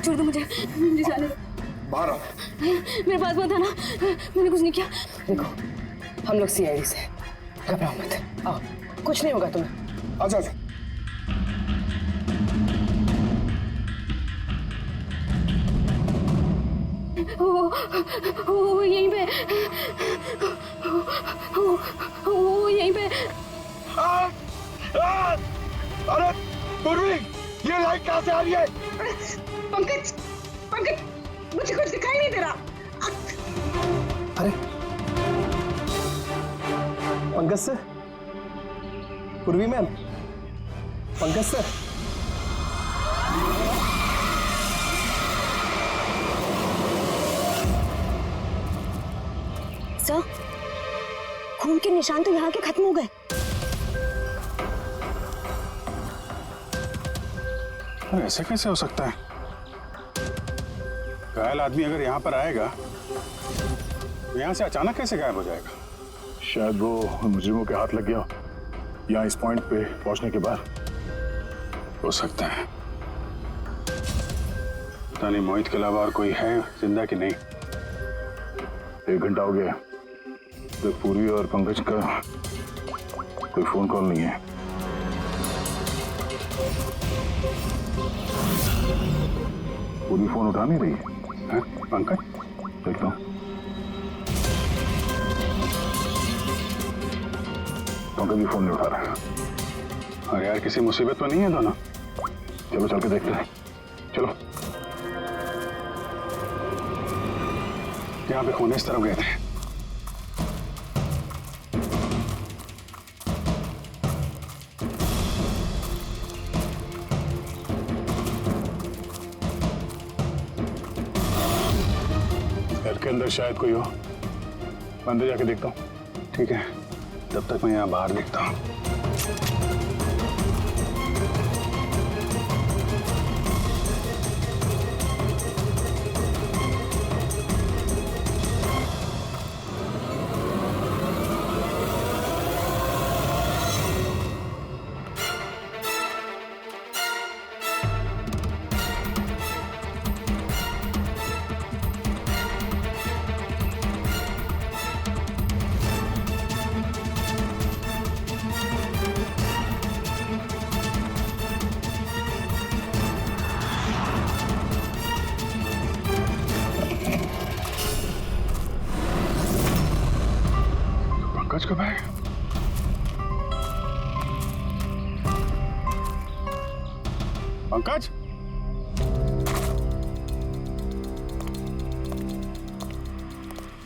छोड़ दो मुझे जाने दो। बाहर आओ। मेरे पास मत आना, मैंने कुछ नहीं किया। देखो हम लोग सीआईडी से, घबराओ मत, आओ, कुछ नहीं होगा तुम्हें। अच्छा अच्छा। वो यहीं पे, वो यहीं पे। अरे पूर्वी, ये लाइट कहाँ से आ रही है? पंकज, पंकज, मुझे कुछ दिखाई नहीं दे रहा। अरे पंकज सर, पूर्वी मैम, पंकज सर। सर, खून के निशान तो यहाँ के खत्म हो गए। अरे ऐसे कैसे हो सकता है? घायल आदमी अगर यहाँ पर आएगा तो यहाँ से अचानक कैसे गायब हो जाएगा? शायद वो मुजरिमों के हाथ लग गया यहाँ इस पॉइंट पे पहुंचने के बाद। हो सकता है। पता नहीं मोहित के अलावा और कोई है जिंदा कि नहीं। 1 घंटा हो गया तो पूर्वी और पंकज का कोई फोन कॉल नहीं है। पूरी फोन उठा नहीं रही है। पंकज देखता हूँ। पंकज भी फोन नहीं उठा रहा है। अरे यार किसी मुसीबत में नहीं है दोनों? चलो चल के देखते हैं, चलो। यहाँ पे खून इस तरफ गए थे। घर के अंदर शायद कोई हो, अंदर जाके देखता हूँ। ठीक है, तब तक मैं यहाँ बाहर देखता हूँ। पंकज कब आए? पंकज,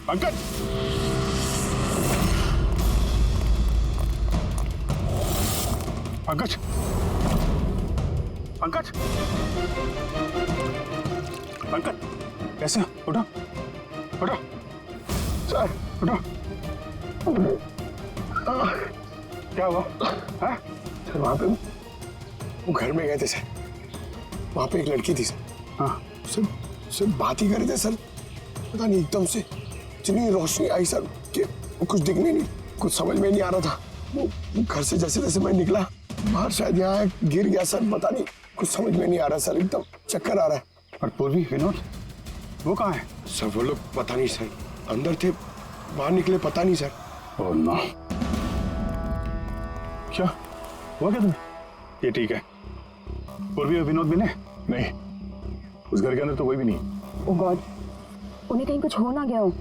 पंकज, पंकज, पंकज, पंकज, कैसे हो? उठो, उठो, सर, उठो। क्या हुआ? हाँ? सर वहाँ पे वो घर में गए थे सर, वहाँ पे एक लड़की थी सर। हाँ, सर बात ही कर रहे थे सर, पता नहीं एकदम से इतनी रोशनी आई सर कि कुछ दिखने नहीं, कुछ समझ में नहीं आ रहा था। वो घर से जैसे जैसे मैं निकला बाहर, शायद यहाँ गिर गया सर, पता नहीं, कुछ समझ में नहीं आ रहा सर, एकदम चक्कर आ रहा है। और पूर्वी, विनोद, वो कहाँ है? सर वो लोग पता नहीं सर, अंदर थे, बाहर निकले पता नहीं सर। ओह नो, क्या हुआ क्या तुम्हें? ये ठीक है। पूर्वी और विनोद मिले? नहीं, उस घर के अंदर तो कोई भी नहीं। ओह गॉड, उन्हें कहीं कुछ हो ना गया हो।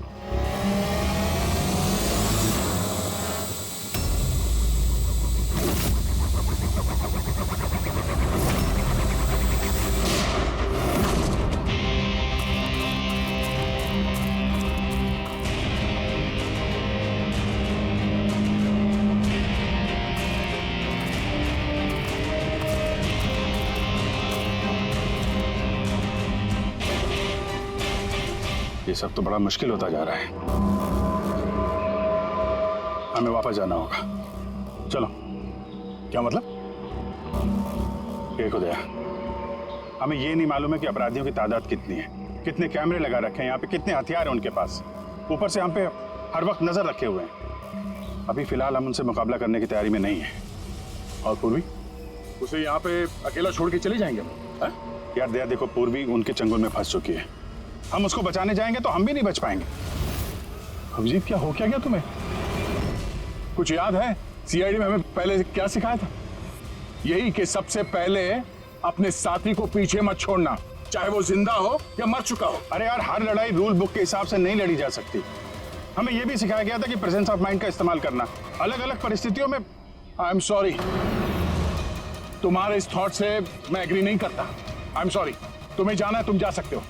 ये सब तो बड़ा मुश्किल होता जा रहा है। हमें वापस जाना होगा। चलो। क्या मतलब? देखो दया, हमें ये नहीं मालूम है कि अपराधियों की तादाद कितनी है, कितने कैमरे लगा रखे हैं यहाँ पे, कितने हथियार हैं उनके पास, ऊपर से हम पे हर वक्त नजर रखे हुए हैं। अभी फिलहाल हम उनसे मुकाबला करने की तैयारी में नहीं है। और पूर्वी, उसे यहाँ पे अकेला छोड़ के चले जाएंगे हम? यार दया देखो, पूर्वी उनके चंगुल में फंस चुकी है। हम उसको बचाने जाएंगे तो हम भी नहीं बच पाएंगे। अभिजीत क्या हो क्या गया तुम्हें? कुछ याद है सीआईडी में हमें पहले क्या सिखाया था? यही कि सबसे पहले अपने साथी को पीछे मत छोड़ना, चाहे वो जिंदा हो या मर चुका हो। अरे यार, हर लड़ाई रूल बुक के हिसाब से नहीं लड़ी जा सकती। हमें यह भी सिखाया गया था कि प्रेजेंस ऑफ माइंड का इस्तेमाल करना अलग अलग परिस्थितियों में। आई एम सॉरी, तुम्हारे इस थॉट से मैं एग्री नहीं करता। आई एम सॉरी, तुम्हें जाना है तुम जा सकते हो,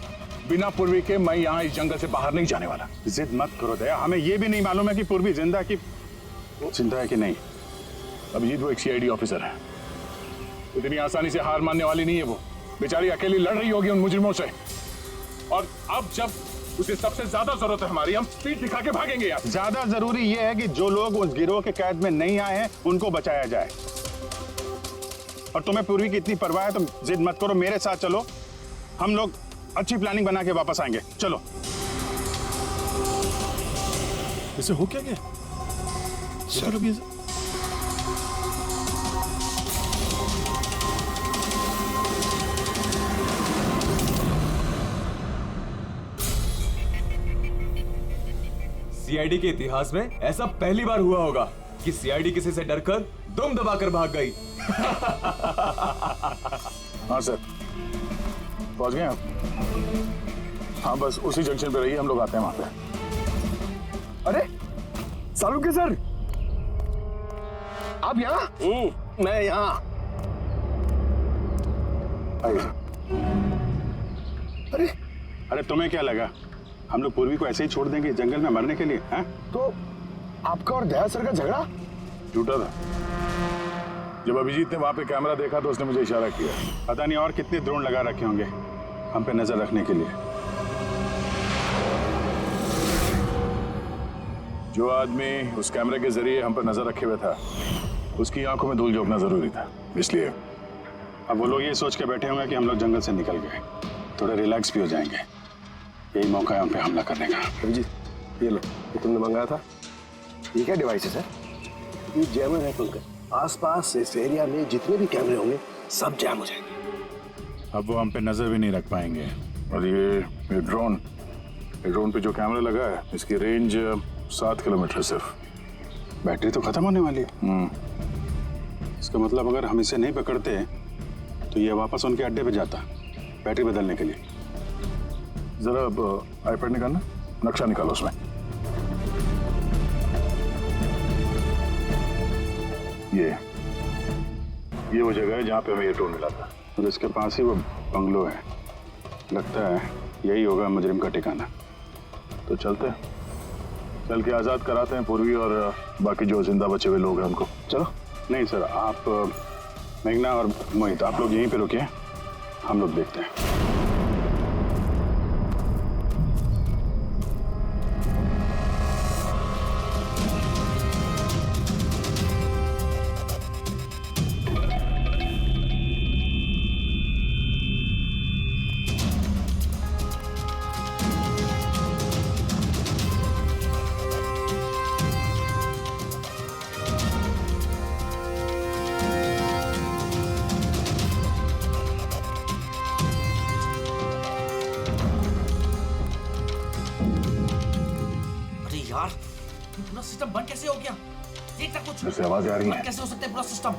बिना पूर्वी के मैं यहाँ इस जंगल से बाहर नहीं जाने वाला। जिद मत करो दया, हमें यह भी नहीं मालूम है कि पूर्वी जिंदा है कि नहीं। अभिजीत वो एक सीआईडी ऑफिसर है, इतनी आसानी से हार मानने वाली नहीं है। वो बेचारी अकेली लड़ रही होगी उन मुजरिमों से, और अब जब उसे सबसे ज्यादा जरूरत है हमारी, हम पीठ दिखा के भागेंगे यार। ज्यादा जरूरी यह है कि जो लोग उस गिरोह के कैद में नहीं आए हैं उनको बचाया जाए। और तुम्हें पूर्वी की इतनी परवाह है तो जिद मत करो, मेरे साथ चलो, हम लोग अच्छी प्लानिंग बना के वापस आएंगे। चलो। इसे हो क्या गया सर? अभी सीआईडी के इतिहास में ऐसा पहली बार हुआ होगा कि सीआईडी किसी से डरकर दुम दबाकर भाग गई। हाँ सर, पहुंच गए आप? हाँ बस उसी जंक्शन पे रहिए, हम लोग आते हैं वहां पे। अरे सालुके सर, आप यहाँ? मैं यहाँ। आइए। अरे अरे तुम्हें क्या लगा हम लोग पूर्वी को ऐसे ही छोड़ देंगे जंगल में मरने के लिए? हैं? तो आपका और दया सर का झगड़ा झूठा था। जब अभिजीत ने वहां पे कैमरा देखा तो उसने मुझे इशारा किया। पता नहीं और कितने ड्रोन लगा रखे होंगे हम पे नजर रखने के लिए। जो आदमी उस कैमरे के जरिए हम पर नजर रखे हुए था, उसकी आंखों में धूल झोंकना जरूरी था, इसलिए। अब वो लोग ये सोच के बैठे होंगे कि हम लोग जंगल से निकल गए, थोड़े रिलैक्स भी हो जाएंगे। यही मौका है हम पे हमला करने का। अभिजीत ये लो, ये तुमने मंगाया था। ये क्या डिवाइस है सर? ये जैमर है तुमका। आसपास इस एरिया में जितने भी कैमरे होंगे सब जैम हो जाएंगे। अब वो हम पे नजर भी नहीं रख पाएंगे। और ये ड्रोन पे जो कैमरा लगा है, इसकी रेंज 7 किलोमीटर सिर्फ। बैटरी तो खत्म होने वाली है। इसका मतलब अगर हम इसे नहीं पकड़ते तो ये वापस उनके अड्डे पे जाता बैटरी बदलने के लिए। जरा अब आईपैड निकालना, नक्शा निकालो उसमें। ये वो जगह है जहाँ पे हमें ये ड्रोन मिला था, और इसके पास ही वो बंगलो है। लगता है यही होगा मुजरिम का ठिकाना। तो चलते हैं, चल के आजाद कराते हैं पूर्वी और बाकी जो जिंदा बचे हुए लोग हैं उनको। चलो। नहीं सर, आप मेघना और मोहित आप लोग यहीं पे रुकिए, हम लोग देखते हैं। यार पूरा सिस्टम बंद कैसे हो गया? देख तक कुछ जैसे आवाज आ रही है। कैसे हो सकता है पूरा सिस्टम?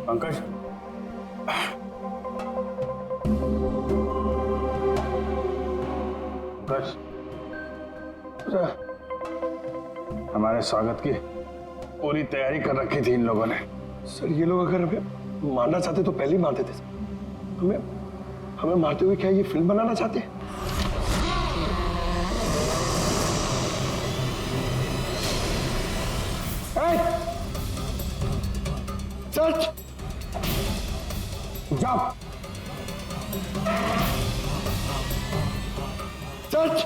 पंकज, हमारे स्वागत की पूरी तैयारी कर रखी थी इन लोगों ने। सर ये लोग अगर हमें मारना चाहते तो पहले ही मार देते। हमें मारते हुए क्या ये फिल्म बनाना चाहते हैं? सच। जाओ। सच।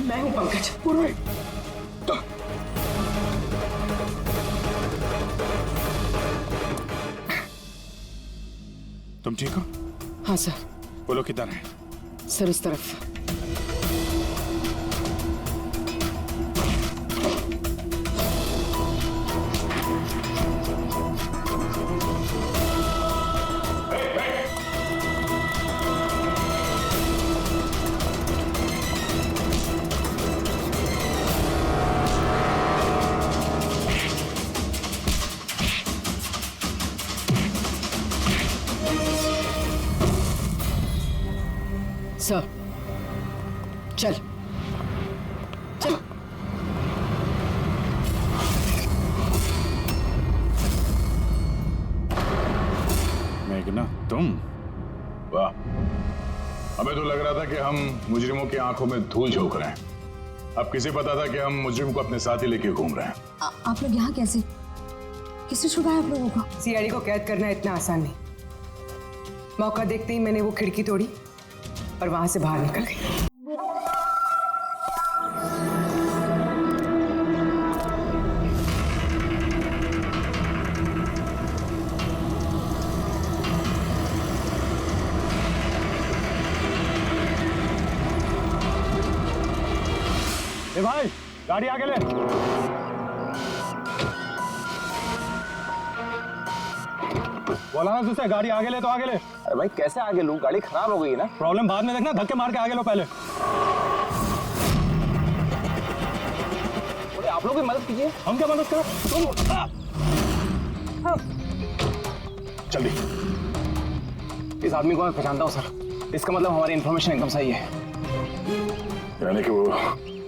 मैं हूं पंकज। पूर्वी। तुम ठीक हो? हाँ सर। बोलो किधर है? सर इस तरफ। सर चल चल। मेघना तुम? वाह, हमें तो लग रहा था कि हम मुजरिमों की आंखों में धूल झोंक रहे हैं। अब किसे पता था कि हम मुजरिम को अपने साथ ही लेके घूम रहे हैं। आप लोग यहाँ कैसे? किसने छुड़ाया आप लोगों को? सीआईडी को कैद करना इतना आसान नहीं। मौका देखते ही मैंने वो खिड़की तोड़ी और वहां से बाहर निकल गई। ए भाई, गाड़ी आगे ले। बोला ना तुझसे, गाड़ी आगे ले तो आगे ले। अरे भाई कैसे आगे लूं? गाड़ी खराब हो गई है ना। प्रॉब्लम बाद में देखना, धक्के मार के आगे लो पहले। बोले आप लोग भी मदद कीजिए। हम क्या मदद करो? तुम जल्दी। इस आदमी को मैं पहचानता हूँ सर। इसका मतलब हमारी इन्फॉर्मेशन एकदम सही है। यानी कि वो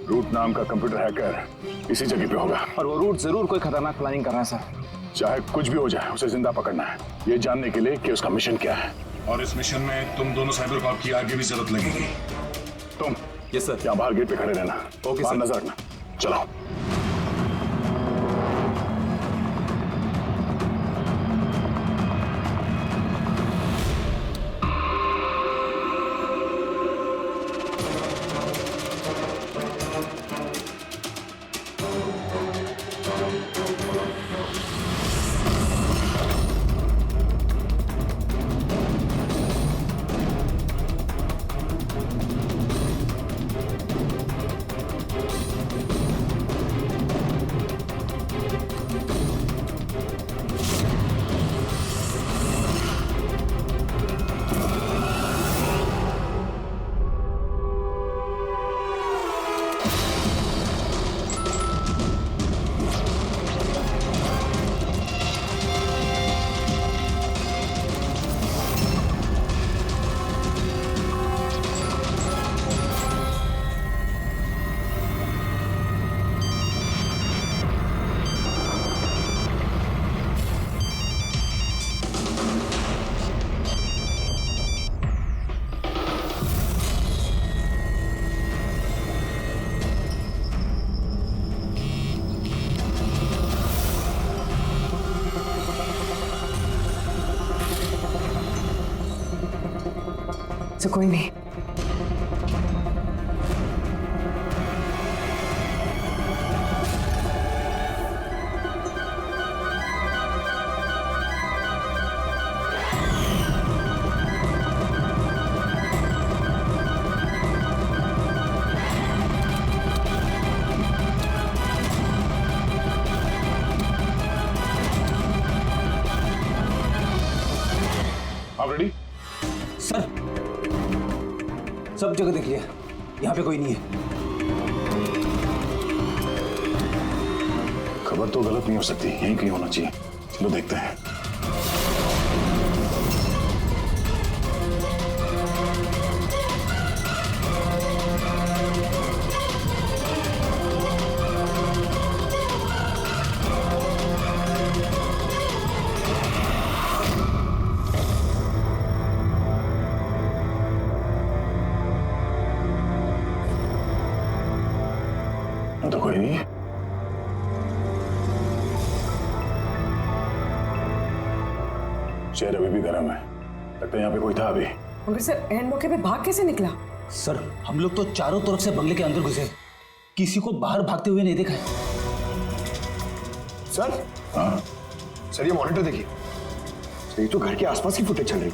रूट नाम का कंप्यूटर हैकर इसी जगह पे होगा। और वो रूट जरूर कोई खतरनाक प्लानिंग कर रहा है सर। चाहे कुछ भी हो जाए, उसे जिंदा पकड़ना है, ये जानने के लिए कि उसका मिशन क्या है। और इस मिशन में तुम दोनों साइबर कॉप की आगे भी जरूरत लगेगी। तुम यस सर। यहाँ बाहर गेट पे खड़े रहना। ओके बाहर सर। नजर रखना। चलो। तो कोई नहीं। आप रेडी? सर सब जगह देख लिया, यहाँ पे कोई नहीं है। खबर तो गलत नहीं हो सकती, यहीं कहीं होना चाहिए। चलो देखते हैं। तो कोई नहीं है। चेयर अभी भी गर्म है, लगता है यहाँ पे कोई था अभी। मगर सर एंड मौके पे भाग कैसे निकला? सर हम लोग तो चारों तरफ से बंगले के अंदर घुसे, किसी को बाहर भागते हुए नहीं देखा है। सर, हाँ सर ये मॉनिटर देखिए, ये तो घर के आसपास की फुटेज चल रही,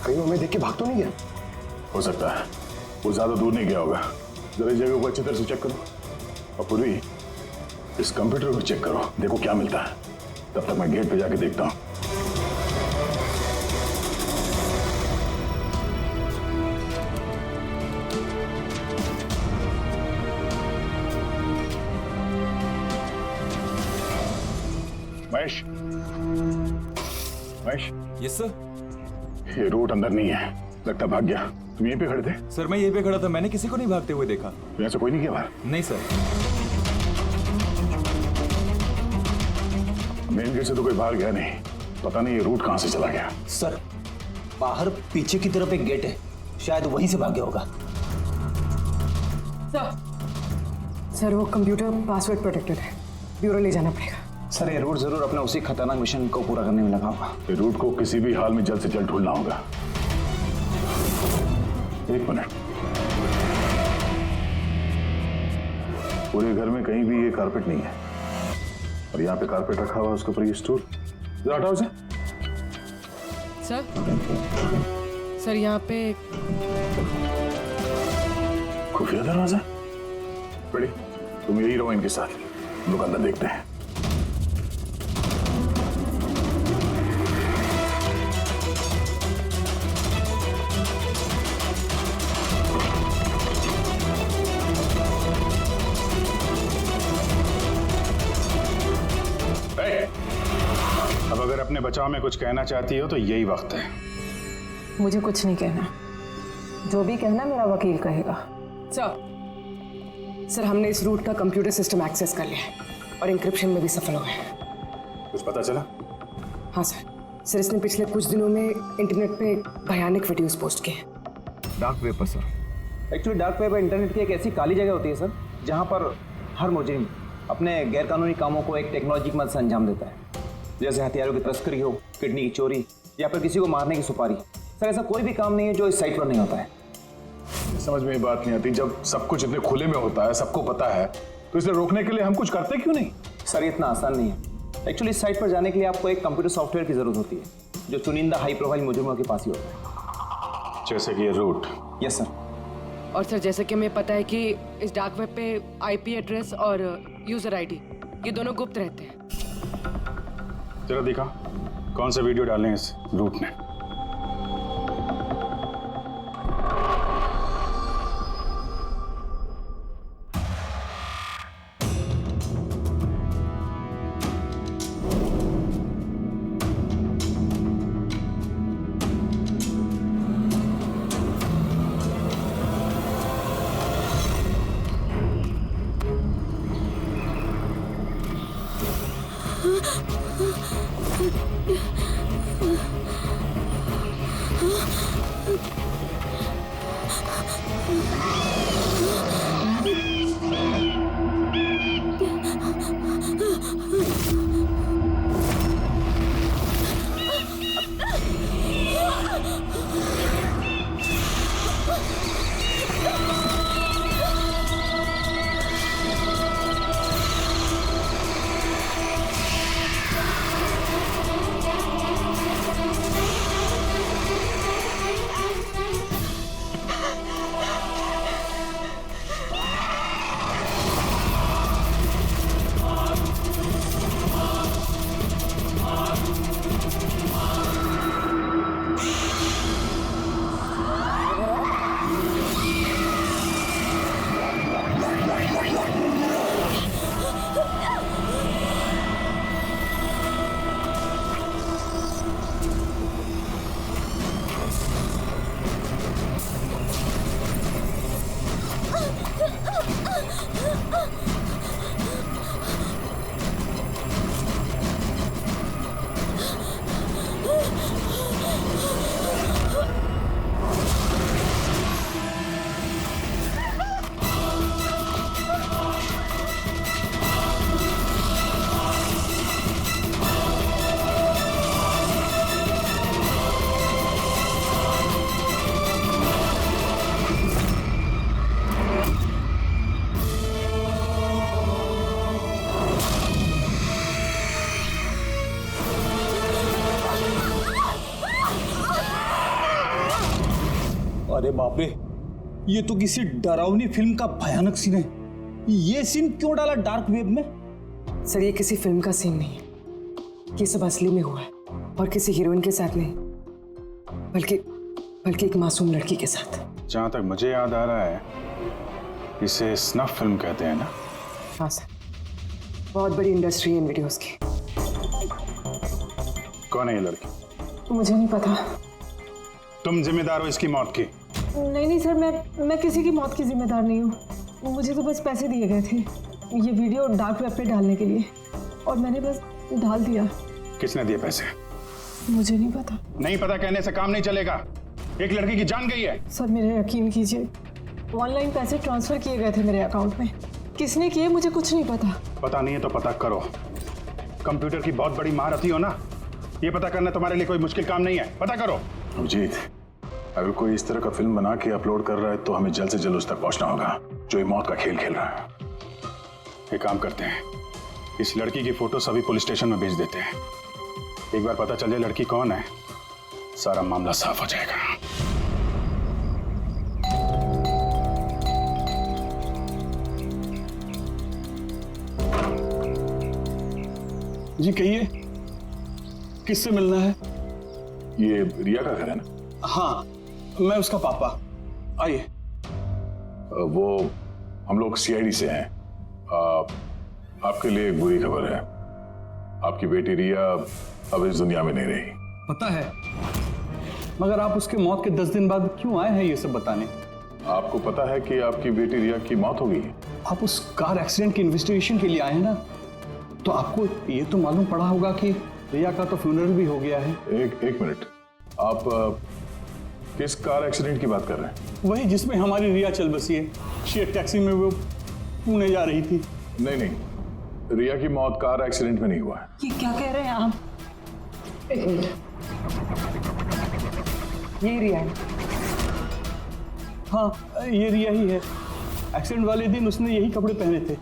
कहीं वो हमें देख के भाग तो नहीं गया? हो सकता है, वो ज्यादा दूर नहीं गया होगा। जरा इस जगह को अच्छी तरह से चेक करो, और पूर्वी इस कंप्यूटर को चेक करो, देखो क्या मिलता है। तब तक मैं गेट पे जाके देखता हूँ। Mahesh, Mahesh, yes sir. ये रूट अंदर नहीं है, लगता भाग गया। तुम यहीं पे खड़े थे? सर मैं यहीं पे खड़ा था, मैंने किसी को नहीं भागते हुए देखा। यहाँ से कोई नहीं गया बाहर? नहीं सर। मेन गेट से तो कोई बाहर गया नहीं, पता नहीं ये रूट कहाँ से चला गया। सर बाहर पीछे की तरफ एक गेट है, शायद वहीं से भागे होगा। सर वो कंप्यूटर पासवर्ड प्रोटेक्टेड है, ब्यूरो ले जाना पड़ेगा। सर ये रूट जरूर अपने उसी खतरनाक मिशन को पूरा करने में लगा होगा। ये रूट को किसी भी हाल में जल्द से जल्द ढूंढना होगा। एक मिनट, पूरे घर में कहीं भी ये कारपेट नहीं है, और यहाँ पे कारपेट रखा हुआ है, उसके ऊपर ये स्टूल। जरा हटाओ इसे। सर यहाँ पे खुफिया दरवाजा। बड़ी, तुम यही रहो इनके साथ, हम लोग अंदर देखते हैं। अब अगर अपने बचाव में कुछ कहना चाहती हो तो यही वक्त है। मुझे कुछ नहीं कहना, जो भी कहना मेरा वकील कहेगा। सर हमने इस रूट का कंप्यूटर सिस्टम एक्सेस कर लिया है और इंक्रिप्शन में भी सफल हो गए। कुछ पता चला? हाँ सर इसने पिछले कुछ दिनों में इंटरनेट पे भयानक वीडियोस पोस्ट किए। डार्क वेब पर sir. Actually dark web internet की एक ऐसी काली जगह होती है सर, जहाँ पर हर मुजरिम अपने गैरकानूनी कामों को एक टेक्नोलॉजी की मदद से अंजाम देता है, जैसे हथियारों की तस्करी हो, किडनी की चोरी, या फिर किसी को मारने की सुपारी। सर ऐसा कोई भी काम नहीं है जो इस साइट पर नहीं होता है। समझ में ये बात नहीं आती, जब सब कुछ इतने खुले में होता है, सबको पता है, तो इसे रोकने के लिए हम कुछ करते क्यों नहीं? सर ये इतना आसान नहीं है। एक्चुअली इस साइट पर जाने के लिए आपको एक कंप्यूटर सॉफ्टवेयर की जरूरत होती है, जो चुनिंदा हाई प्रोफाइल मुजरिमों के पास ही होता है। जैसे कि ये रूट। Yes sir. और सर जैसे कि हमें पता है कि इस डार्क वेब पे आईपी एड्रेस और यूजर आईडी ये दोनों गुप्त रहते हैं। जरा दिखा कौन सा वीडियो डालें इस रूट ने। ये तो किसी डरावनी फिल्म का भयानक सीन है। ये सीन क्यों डाला डार्क वेब में? सर ये किसी फिल्म का सीन नहीं है, ये सब असली में हुआ है और किसी हीरोइन के साथ नहीं, बल्कि एक मासूम लड़की के साथ। जहां तक मुझे याद आ रहा है इसे स्नफ फिल्म कहते हैं ना? हाँ सर, बहुत बड़ी इंडस्ट्री है इन वीडियोस की। कौन है ये लड़की? मुझे नहीं पता। तुम जिम्मेदार हो इसकी मौत की? नहीं सर, मैं किसी की मौत की जिम्मेदार नहीं हूँ। मुझे तो बस पैसे दिए गए थे ये वीडियो डार्क वेब पे डालने के लिए, और मैंने बस डाल दिया। किसने दिए पैसे? मुझे नहीं पता। नहीं पता कहने से काम नहीं चलेगा। एक लड़की की जान गई है। सर मेरे यकीन कीजिए, ऑनलाइन पैसे ट्रांसफर किए गए थे मेरे अकाउंट में। किसने किए मुझे कुछ नहीं पता। पता नहीं है तो पता करो। कंप्यूटर की बहुत बड़ी महारथी हो ना, ये पता करना तुम्हारे लिए कोई मुश्किल काम नहीं है। पता करो। अभिजीत, अगर कोई इस तरह का फिल्म बना के अपलोड कर रहा है तो हमें जल्द से जल्द उस तक पहुंचना होगा जो ये मौत का खेल खेल रहा है। एक काम करते हैं, इस लड़की की फोटो सभी पुलिस स्टेशन में भेज देते हैं। एक बार पता चल जाए लड़की कौन है, सारा मामला साफ हो जाएगा। जी कहिए, किससे मिलना है? ये रिया का घर है ना? हाँ, मैं उसका पापा। आइए। वो हम लोग सीआईडी से हैं। आपके लिए एक बुरी खबर है। आपकी बेटी रिया अब इस दुनिया में नहीं रही। पता है, मगर आप उसके मौत के 10 दिन बाद क्यों आए हैं ये सब बताने? आपको पता है कि आपकी बेटी रिया की मौत हो गई है? आप उस कार एक्सीडेंट की इन्वेस्टिगेशन के लिए आए हैं ना, तो आपको ये तो मालूम पड़ा होगा कि रिया का तो फ्यूनरल भी हो गया है। एक मिनट, आप किस कार एक्सीडेंट की बात कर रहे हैं? वही जिसमें हमारी रिया चल बसी है। शेयर टैक्सी में वो पुणे जा रही थी। नहीं, रिया की मौत कार एक्सीडेंट में नहीं हुआ है। ये क्या कह रहे हैं आप? एक मिनट, ये रिया है। हाँ, ये रिया ही है। एक्सीडेंट वाले दिन उसने यही कपड़े पहने थे।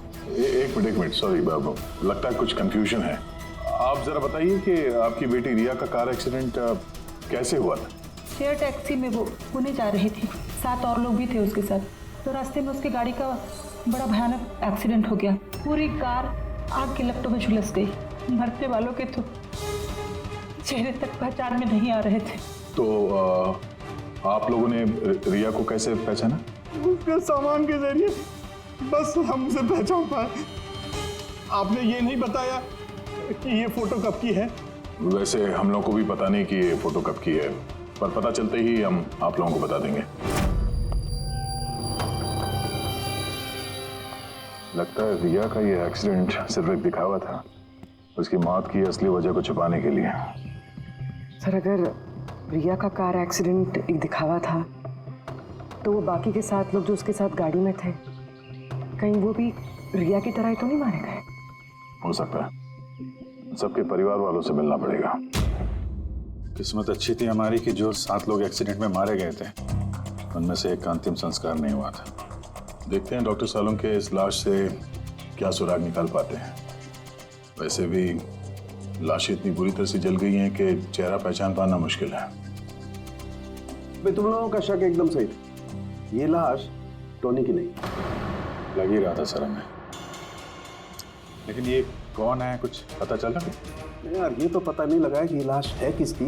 एक मिनट, सॉरी बाबू, लगता है कुछ कंफ्यूजन है। आप जरा बताइए कि आपकी बेटी रिया का कार एक्सीडेंट कैसे हुआ था? शेयर टैक्सी में वो पुणे जा रही थी, 7 और लोग भी थे उसके साथ। तो रास्ते में उसकी गाड़ी का बड़ा भयानक एक्सीडेंट हो गया। पूरी कार आग के लपटों में झुलस गई। मरने वालों के तो चेहरे तक पहचान में नहीं आ रहे थे। तो आप लोगों ने रिया को कैसे पहचाना? उसके सामान के जरिए बस हम उसे पहचान पाए। आपने ये नहीं बताया कि ये फोटो कब की है? वैसे हम लोगों को भी पता नहीं कि ये फोटो कब की है, पर पता चलते ही हम आप लोगों को बता देंगे। लगता है रिया का ये एक्सीडेंट सिर्फ एक दिखावा था, उसकी मौत की असली वजह को छुपाने के लिए। सर अगर रिया का कार एक्सीडेंट एक दिखावा था, तो वो बाकी के 7 लोग जो उसके साथ गाड़ी में थे, कहीं वो भी रिया की तरह ही तो नहीं मारे गए? हो सकता है। सबके परिवार वालों से मिलना पड़ेगा। किस्मत अच्छी थी हमारी कि जो 7 लोग एक्सीडेंट में मारे गए थे उनमें से एक का अंतिम संस्कार नहीं हुआ था। देखते हैं डॉक्टर सालों के इस लाश से क्या सुराग निकाल पाते हैं। वैसे भी लाशें इतनी बुरी तरह से जल गई हैं कि चेहरा पहचान पाना मुश्किल है। भाई तुम लोगों का शक एकदम सही था। ये लाश टोनी की नहीं। लग ही रहा था सर हमें, लेकिन ये कौन है कुछ पता चला? यार ये तो पता नहीं लगा कि ये लाश है किसकी,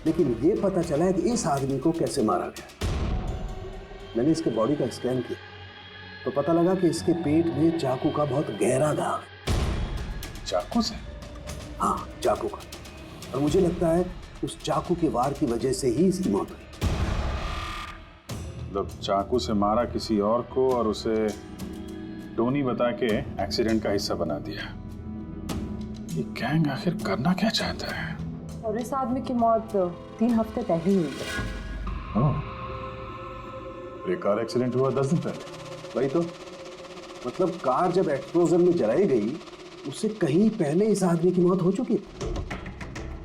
लेकिन ये पता चला है कि इस आदमी को कैसे मारा गया। मैंने इसके बॉडी का स्कैन किया तो पता लगा कि इसके पेट में चाकू का बहुत गहरा घाव है। चाकू से? हाँ, चाकू का। और मुझे लगता है उस चाकू के वार की वजह से ही इसकी मौत हुई। मतलब चाकू से मारा किसी और को और उसे टोनी बता के एक्सीडेंट का हिस्सा बना दिया। ये गैंग आखिर करना क्या चाहता है? और इस आदमी की मौत 3 हफ्ते पहले हुई है। ये कार एक्सीडेंट हुआ 10 दिन पहले। वही तो, मतलब कार जब एक्सप्लोजन में जलाई गई उससे कहीं पहले इस आदमी की मौत हो चुकी है।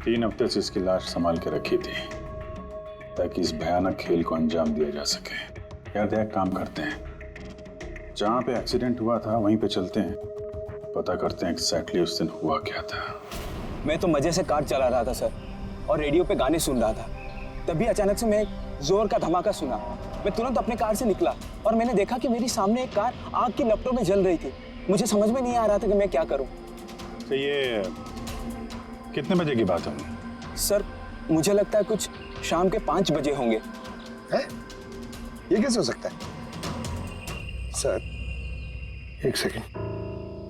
3 हफ्ते से इसकी लाश संभाल के रखी थी ताकि इस भयानक खेल को अंजाम दिया जा सके। यार एक काम करते हैं, जहाँ पे एक्सीडेंट हुआ था वहीं पे चलते हैं, पता करते हैं एग्जैक्टली उस दिन हुआ क्या था। मैं तो मजे से कार चला रहा था सर, और रेडियो पे गाने सुन रहा था। तभी अचानक से मैं जोर का धमाका सुना। मैं तुरंत अपने कार से निकला और मैंने देखा कि मेरी सामने एक कार आग की लपटों में जल रही थी। मुझे समझ में नहीं आ रहा था कि मैं क्या करूं। तो ये कितने बजे की बात है? सर मुझे लगता है कुछ शाम के 5 बजे होंगे। है? ये कैसे हो सकता है? सर एक सेकेंड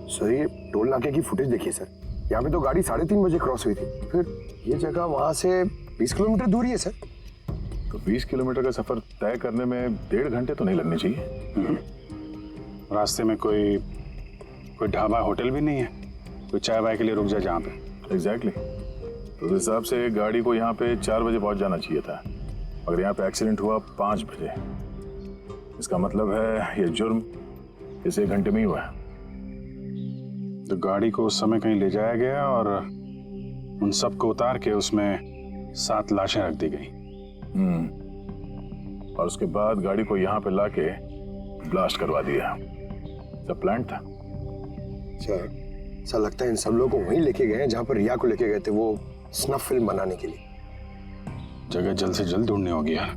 सर, ये टोल नाके की फुटेज देखिए सर। यहाँ पे तो गाड़ी 3:30 बजे क्रॉस हुई थी, फिर ये जगह वहां से 20 किलोमीटर दूर ही है सर। तो 20 किलोमीटर का सफर तय करने में 1.5 घंटे तो नहीं लगने चाहिए। रास्ते में कोई ढाबा होटल भी नहीं है, कोई चाय वाय के लिए रुक जाए जहाँ पे। एग्जैक्टली तो उस हिसाब से गाड़ी को यहाँ पे 4 बजे पहुंच जाना चाहिए था, मगर यहाँ पे एक्सीडेंट हुआ 5 बजे। इसका मतलब है ये जुर्म इस 1 घंटे में ही हुआ है। तो गाड़ी को उस समय कहीं ले जाया गया और उन सबको उतार के उसमें 7 लाशें रख दी गई। और उसके बाद गाड़ी को यहाँ पे लाके ब्लास्ट करवा दिया। सब प्लान था। सर ऐसा लगता है इन सब लोगों को वहीं लेके गए हैं जहाँ पर रिया को लेके गए थे, वो स्नफ फिल्म बनाने के लिए। जगह जल्द से जल्द ढूंढनी होगी यार।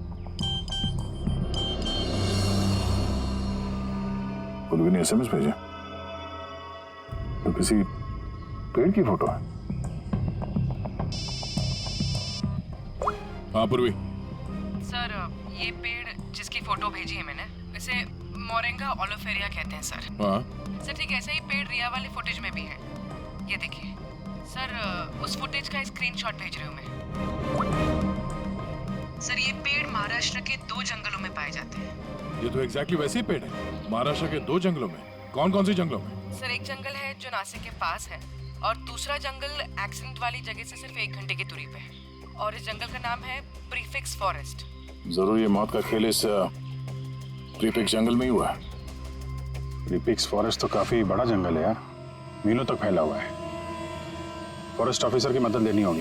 पुलवी ने SMS भेजा तो किसी पेड़ की फोटो है। हाँ पूर्वी सर ये पेड़ जिसकी फोटो भेजी है मैंने, इसे मोरिंगा ओलिफेरिया कहते हैं सर। हाँ सर ठीक ऐसा ही पेड़ रिया वाली फुटेज में भी है। ये देखिए सर, उस फुटेज का स्क्रीनशॉट भेज रही हूँ मैं। सर ये पेड़ महाराष्ट्र के 2 जंगलों में पाए जाते हैं। ये तो एग्जैक्टली वैसे ही पेड़ है, महाराष्ट्र के 2 जंगलों में। कौन कौन सी जंगलों में? सर एक जंगल है जो नासिक के पास है और दूसरा जंगल एक्सीडेंट वाली जगह से सिर्फ 1 घंटे की दूरी पे है और इस जंगल का नाम है प्रीफिक्स फॉरेस्ट। जरूर ये मौत का खेल इस प्रीफिक्स जंगल में ही हुआ है। प्रीफिक्स फॉरेस्ट तो काफी बड़ा जंगल है यार, मीलों तक फैला हुआ है। फॉरेस्ट ऑफिसर की मदद लेनी होगी।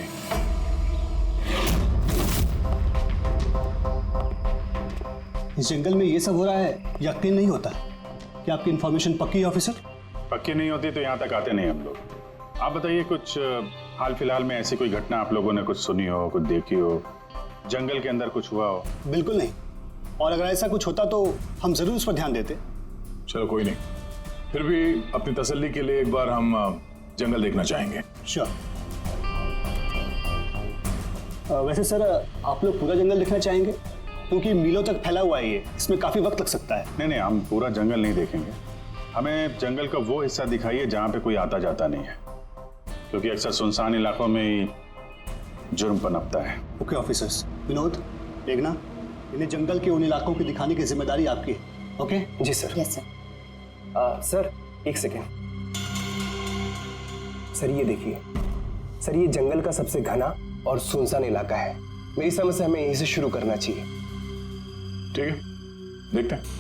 इस जंगल में ये सब हो रहा है, यकीन नहीं होता। क्या आपकी इन्फॉर्मेशन पक्की है ऑफिसर? पक्की नहीं होती तो यहाँ तक आते नहीं हम लोग। आप बताइए कुछ हाल फिलहाल में ऐसी कोई घटना आप लोगों ने कुछ सुनी हो, कुछ देखी हो, जंगल के अंदर कुछ हुआ हो? बिल्कुल नहीं, और अगर ऐसा कुछ होता तो हम जरूर उस पर ध्यान देते। चलो कोई नहीं, फिर भी अपनी तसल्ली के लिए एक बार हम जंगल देखना चाहेंगे। श्योर। वैसे सर आप लोग पूरा जंगल देखना चाहेंगे? क्योंकि मीलों तक फैला हुआ है ये, इसमें काफी वक्त लग सकता है। नहीं, हम पूरा जंगल नहीं देखेंगे। हमें जंगल का वो हिस्सा दिखाइए जहाँ पे कोई आता जाता नहीं है, क्योंकि अक्सर सुनसान इलाकों में ही जुर्म पनपता है। Okay officers. विनोद, मेघना, इन्हें जंगल के उन इलाकों की दिखाने की जिम्मेदारी आपकी है। ओके? जी सर। Yes sir. सर एक सेकेंड सर, ये देखिए सर, ये जंगल का सबसे घना और सुनसान इलाका है। मेरी समझ से हमें यहीं से शुरू करना चाहिए। ठीक है, देखते हैं।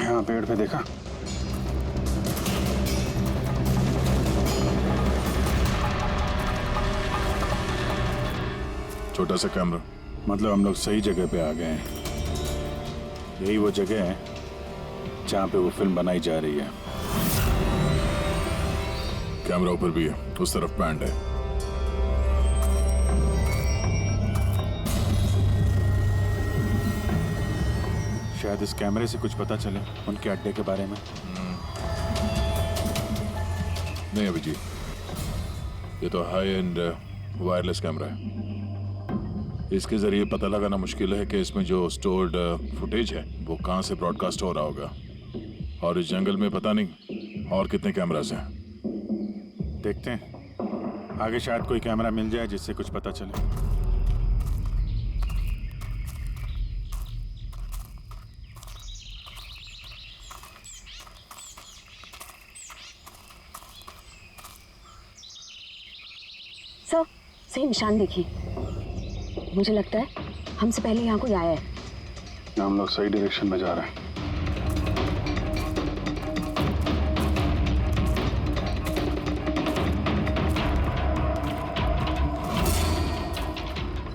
यहाँ पेड़ पे देखा? छोटा सा कैमरा। मतलब हम लोग सही जगह पे आ गए हैं। यही वो जगह है जहाँ पे वो फिल्म बनाई जा रही है। कैमरा ऊपर भी है, उस तरफ पैंट है। शायद इस कैमरे से कुछ पता चले उनके अड्डे के बारे में। नहीं अभिजीत, ये तो हाई एंड वायरलेस कैमरा है। इसके जरिए पता लगाना मुश्किल है कि इसमें जो स्टोर्ड फुटेज है वो कहाँ से ब्रॉडकास्ट हो रहा होगा, और इस जंगल में पता नहीं और कितने कैमरास हैं। देखते हैं, आगे शायद कोई कैमरा मिल जाए जिससे कुछ पता चले। सर, सही निशान देखिए। मुझे लगता है हमसे पहले यहाँ कोई आया है। हम लोग सही डायरेक्शन में जा रहे हैं।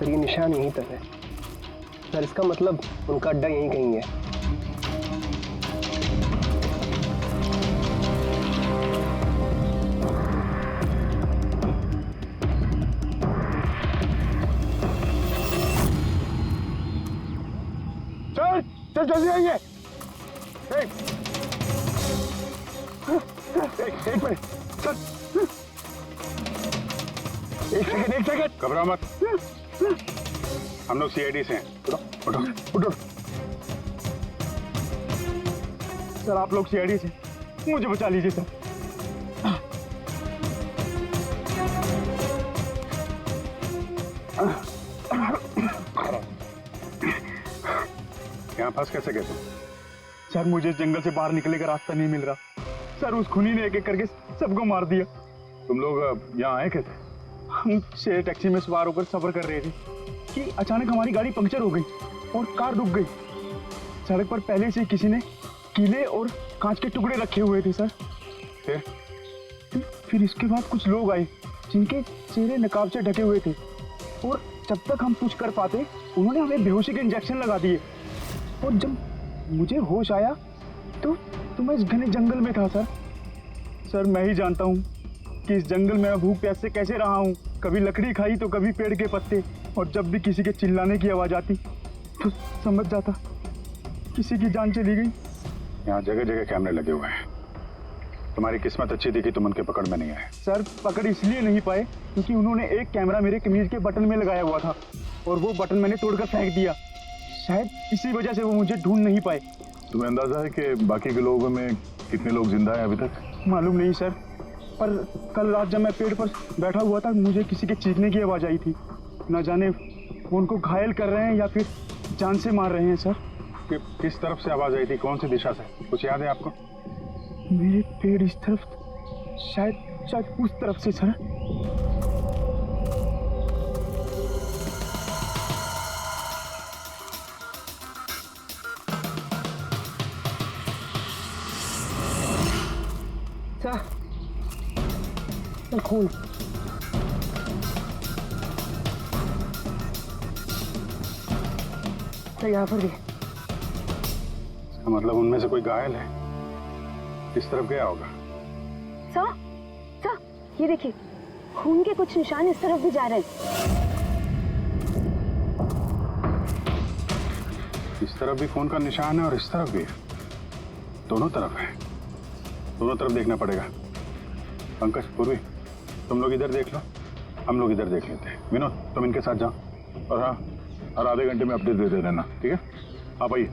सर ये निशान यहीं तक है सर, इसका मतलब उनका अड्डा यहीं कहीं है। चल जल्दी आइए। एक मिनट चल, एक सेकंड घबराओ मत, हम लोग सीआईडी से हैं। उठो उठो उठो। सर आप लोग सीआईडी से, मुझे बचा लीजिए सर। यहाँ फंस कैसे गए तुम? सर मुझे इस जंगल से बाहर निकलने का रास्ता नहीं मिल रहा सर, उस खूनी ने एक एक करके सबको मार दिया। तुम लोग यहाँ आए कैसे? हम शेयर टैक्सी में सवार होकर सफर कर रहे थे कि अचानक हमारी गाड़ी पंक्चर हो गई और कार रुक गई। सड़क पर पहले से किसी ने कीले और कांच के टुकड़े रखे हुए थे सर। फिर इसके बाद कुछ लोग आए जिनके चेहरे नकाब से ढके हुए थे और जब तक हम कुछ कर पाते उन्होंने हमें बेहोशी के इंजेक्शन लगा दिए। और जब मुझे होश आया तो मैं इस घने जंगल में था सर। मैं ही जानता हूँ कि इस जंगल में मैं भूख प्यास से कैसे रहा हूँ। कभी लकड़ी खाई तो कभी पेड़ के पत्ते, और जब भी किसी के चिल्लाने की आवाज़ आती तो समझ जाता किसी की जान चली गई। यहाँ जगह जगह कैमरे लगे हुए हैं। तुम्हारी किस्मत अच्छी थी कि तुम उनके पकड़ में नहीं आए। सर पकड़ इसलिए नहीं पाए क्योंकि उन्होंने एक कैमरा मेरे कमीज के बटन में लगाया हुआ था और वो बटन मैंने तोड़कर फेंक दिया। शायद इसी वजह से वो मुझे ढूंढ नहीं पाए। तुम्हें अंदाजा है कि बाकी के लोगों में कितने लोग जिंदा हैं अभी तक? मालूम नहीं सर, पर कल रात जब मैं पेड़ पर बैठा हुआ था मुझे किसी के चीखने की आवाज़ आई थी। न जाने वो उनको घायल कर रहे हैं या फिर जान से मार रहे हैं सर। किस तरफ से आवाज़ आई थी, कौन सी दिशा से, कुछ याद है आपको? मेरे पेड़ इस तरफ, शायद उस तरफ से सर। चल खून, तो यहाँ पर भी। इसका मतलब उनमें से कोई घायल है, किस तरफ गया होगा? सर ये देखिए, खून के कुछ निशान इस तरफ भी जा रहे हैं। इस तरफ भी खून का निशान है और इस तरफ भी है, दोनों तरफ है। दोनों तरफ देखना पड़ेगा। पंकज, पूर्वी, तुम लोग इधर देख लो, हम लोग इधर देख लेते हैं। विनोद, तुम इनके साथ जाओ और हाँ, हर आधे घंटे में अपडेट देते रहना, ठीक है? आप आइए।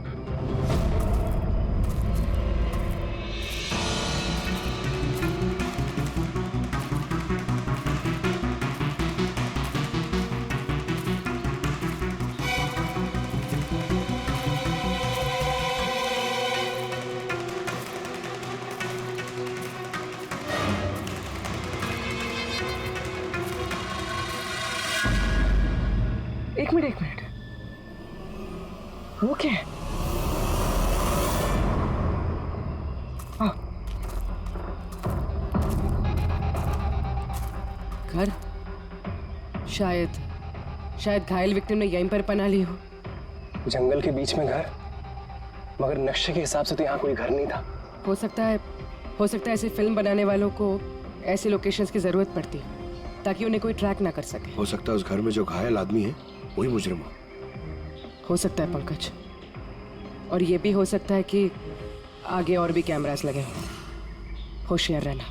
एक मिनट, वो क्या है? घर, शायद घायल विक्टिम ने यहीं पर पनाह ली हो। जंगल के बीच में घर, मगर नक्शे के हिसाब से तो यहाँ कोई घर नहीं था। हो सकता है ऐसे फिल्म बनाने वालों को ऐसे लोकेशंस की जरूरत पड़ती है ताकि उन्हें कोई ट्रैक ना कर सके। हो सकता है उस घर में जो घायल आदमी है वही मुजरिम हो सकता है पंकज, और ये भी हो सकता है कि आगे और भी कैमरास लगे हों। होशियार रहना।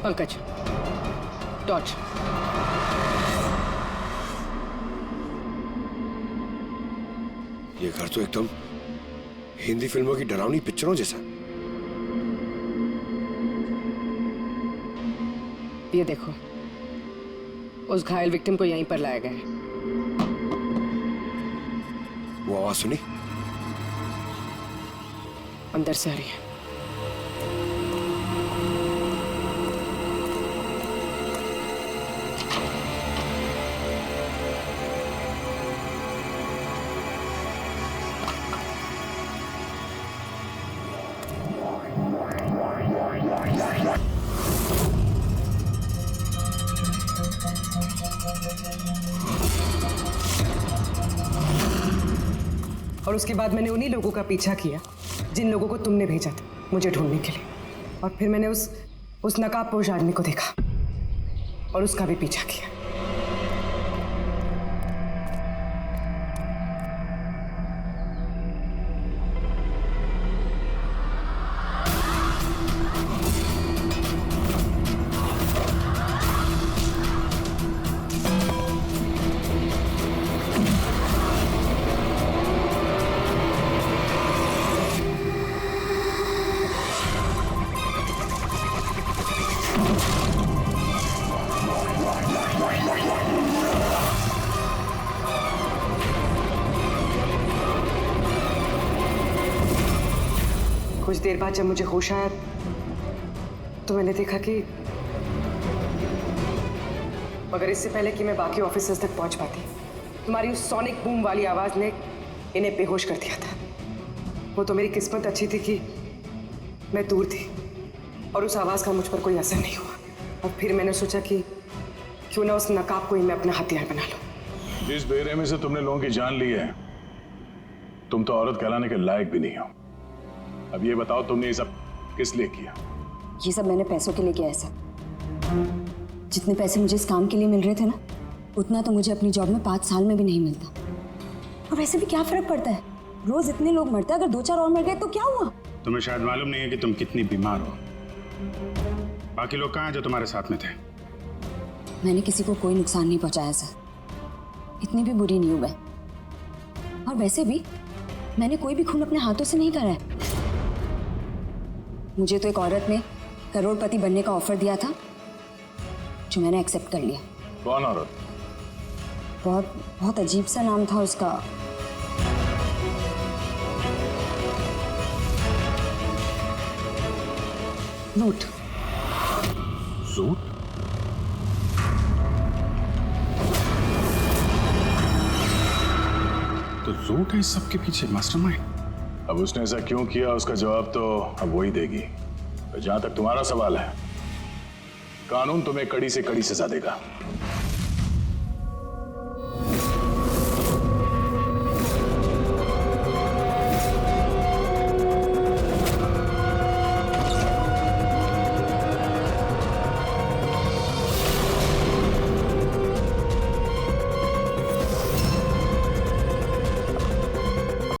पंकज, टॉर्च। ये घर तो एकदम हिंदी फिल्मों की डरावनी पिक्चरों जैसा। ये देखो, उस घायल विक्टिम को यहीं पर लाया गया है। वो आवाज सुनी? अंदर से आ रही है। और उसके बाद मैंने उन्हीं लोगों का पीछा किया जिन लोगों को तुमने भेजा था मुझे ढूंढने के लिए। और फिर मैंने उस नकाबपोश आदमी को देखा और उसका भी पीछा किया। कुछ देर बाद जब मुझे होश आया तो मैंने देखा कि मगर इससे पहले कि मैं बाकी ऑफिसर्स तक पहुंच पाती तुम्हारी उस सोनिक बूम वाली आवाज ने इन्हें बेहोश कर दिया था। वो तो मेरी किस्मत अच्छी थी कि मैं दूर थी और उस आवाज का मुझ पर कोई असर नहीं हुआ। और फिर मैंने सोचा कि क्यों ना उस नकाब को ही मैं अपना हथियार बना लूं। जिस बेरहमी से तुमने लोगों की जान ली है, तुम तो औरत कहलाने के लायक भी नहीं हो। अब ये बताओ तुमने ये सब किस लिए किया? ये सब मैंने पैसों के लिए किया है सर। जितने पैसे मुझे इस काम के लिए मिल रहे थे ना, उतना तो मुझे अपनी जॉब में 5 साल में भी नहीं मिलता। और वैसे भी क्या फर्क पड़ता है, रोज इतने लोग मरते हैं, अगर 2-4 और मर गए तो क्या हुआ? तुम्हें शायद मालूम नहीं है कि तुम कितनी बीमार हो। बाकी लोग कहाँ हैं जो तुम्हारे साथ में थे? मैंने किसी को कोई नुकसान नहीं पहुंचाया सर, इतनी भी बुरी नहीं हूं मैं। और वैसे भी मैंने कोई भी खून अपने हाथों से नहीं करा है। मुझे तो एक औरत ने करोड़पति बनने का ऑफर दिया था जो मैंने एक्सेप्ट कर लिया। कौन औरत? बहुत अजीब सा नाम था उसका। रूट। रूट? तो रूट है इस सब के पीछे मास्टरमाइंड। अब उसने ऐसा क्यों किया उसका जवाब तो अब वही देगी। तो जहां तक तुम्हारा सवाल है, कानून तुम्हें कड़ी से कड़ी सजा देगा।